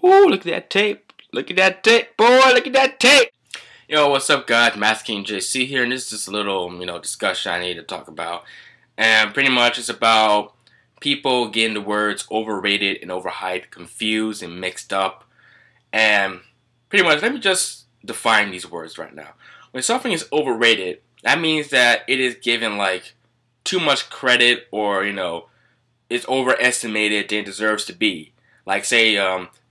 Ooh, look at that tape. Look at that tape, boy. Look at that tape. Yo, what's up, guys? Master King JC here, and this is just a little, discussion I need to talk about. And pretty much it's about people getting the words overrated and overhyped confused and mixed up. And pretty much, let me just define these words right now. When something is overrated, that means that it is given, like, too much credit or, it's overestimated than it deserves to be. Like, say,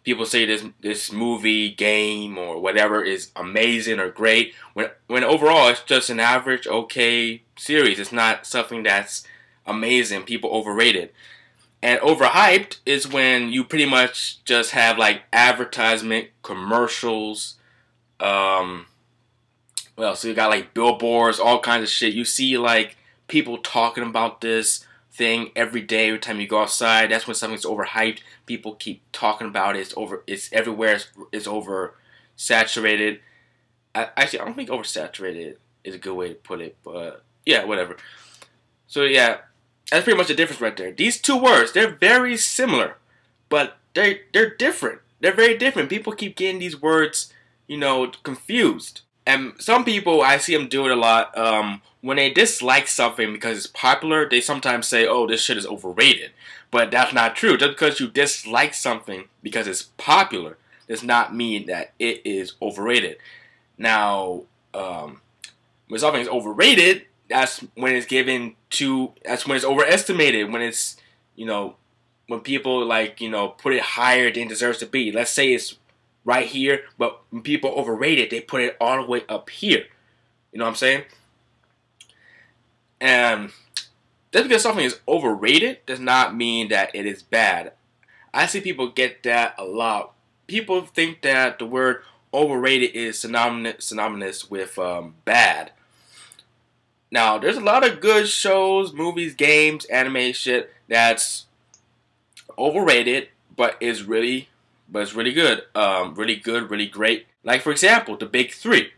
people say this movie, game, or whatever is amazing or great, when overall it's just an average, okay series. It's not something that's amazing. People overrate it. And overhyped is when you pretty much just have like advertisement, commercials, so you got like billboards, all kinds of shit. You see like people talking about this thing every day, every time you go outside. That's when something's overhyped. People keep talking about it. It's everywhere. It's oversaturated. Actually, I don't think oversaturated is a good way to put it, but yeah, whatever. So yeah, that's pretty much the difference right there. These two words, they're very similar, but they're different. They're very different. People keep getting these words, confused. And some people, I see them do it a lot, when they dislike something because it's popular, they sometimes say, oh, this shit is overrated. But that's not true. Just because you dislike something because it's popular does not mean that it is overrated. Now, when something is overrated, that's when it's that's when it's overestimated, when it's, when people, put it higher than it deserves to be. Let's say it's right here, but when people overrate it, they put it all the way up here. You know what I'm saying? And just because something is overrated does not mean that it is bad. I see people get that a lot. People think that the word overrated is synonymous with bad. Now, there's a lot of good shows, movies, games, anime shit that's overrated, but it's really good. Really good, really great. Like, for example, the big three.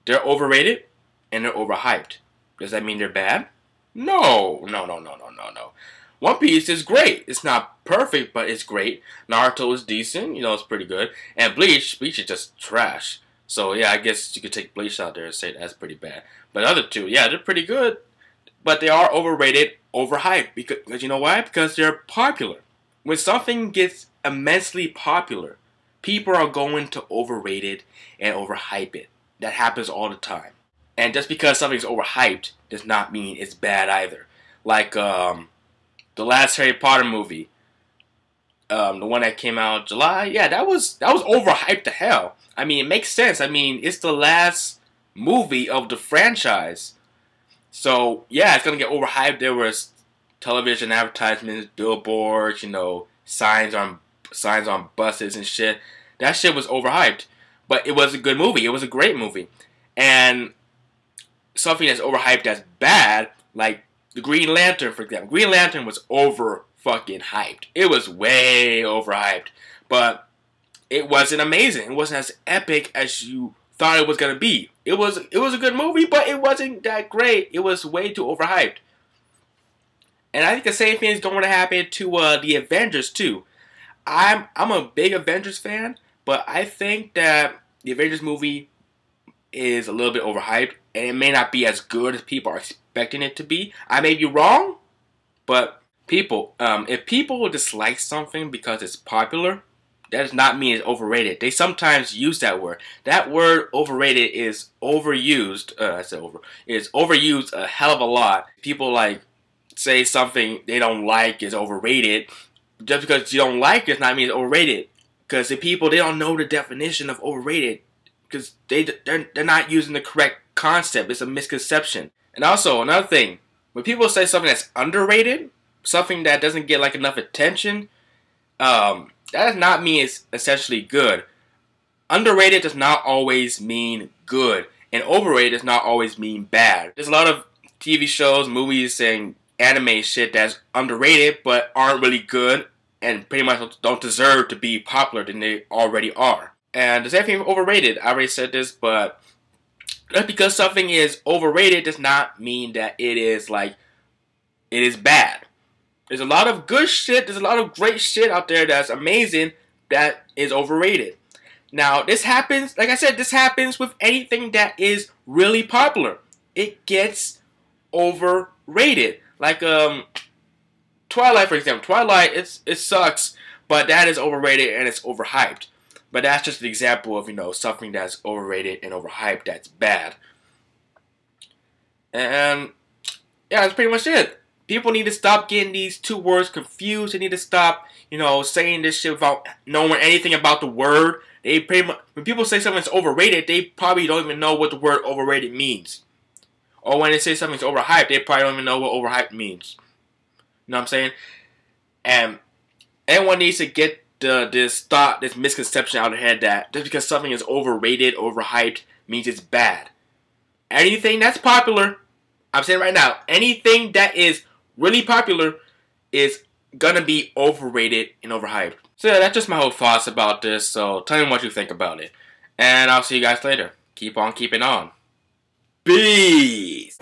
They're overrated and they're overhyped. Does that mean they're bad? No. One Piece is great. It's not perfect, but it's great. Naruto is decent. It's pretty good. And Bleach is just trash. So, yeah, I guess you could take Bleach out there and say that's pretty bad. But the other two, yeah, they're pretty good. But they are overrated, overhyped. Because you know why? Because they're popular. When something gets immensely popular, people are going to overrate it and overhype it. That happens all the time. And just because something's overhyped does not mean it's bad either. Like the last Harry Potter movie, the one that came out in July, yeah, that was overhyped to hell. I mean, it makes sense. I mean, it's the last movie of the franchise, so yeah, it's gonna get overhyped. There was television advertisements, billboards, signs on buses and shit. That shit was overhyped, but it was a good movie. It was a great movie. And something that's overhyped that's bad, like the Green Lantern, for example. Green Lantern was over fucking hyped. It was way overhyped, but it wasn't amazing. It wasn't as epic as you thought it was gonna be. It was a good movie, but it wasn't that great. It was way too overhyped. And I think the same thing is going to happen to the Avengers too. I'm a big Avengers fan, but I think that the Avengers movie is a little bit overhyped, and it may not be as good as people are expecting it to be. I may be wrong, but if people dislike something because it's popular, that does not mean it's overrated. They sometimes use that word. That word overrated is overused. It's overused a hell of a lot. People say something they don't like is overrated. Just because you don't like it does not mean it's overrated. Because the people, they don't know the definition of overrated. Because they're not using the correct concept. It's a misconception. And also, another thing. When people say something that's underrated, something that doesn't get enough attention, that does not mean it's essentially good. Underrated does not always mean good. And overrated does not always mean bad. There's a lot of TV shows, movies, and anime shit that's underrated but aren't really good and pretty much don't deserve to be popular than they already are. And the same thing with overrated. I already said this, but just because something is overrated does not mean that it is bad. There's a lot of good shit, there's a lot of great shit out there that's amazing, that is overrated. Now, this happens, like I said, this happens with anything that is really popular. It gets overrated. Like Twilight, for example. Twilight, it sucks, but that is overrated and it's overhyped. But that's just an example of, you know, something that's overrated and overhyped that's bad. And yeah, that's pretty much it. People need to stop getting these two words confused. They need to stop, you know, saying this shit without knowing anything about the word. They pretty much, when people say something's overrated, they probably don't even know what the word overrated means. Or when they say something's overhyped, they probably don't even know what overhyped means. You know what I'm saying? And everyone needs to get this misconception out of their head that just because something is overrated, overhyped, means it's bad. Anything that's popular, I'm saying right now, anything that is really popular is gonna be overrated and overhyped. So yeah, that's just my whole thoughts about this. So tell me what you think about it. And I'll see you guys later. Keep on keeping on. Peace!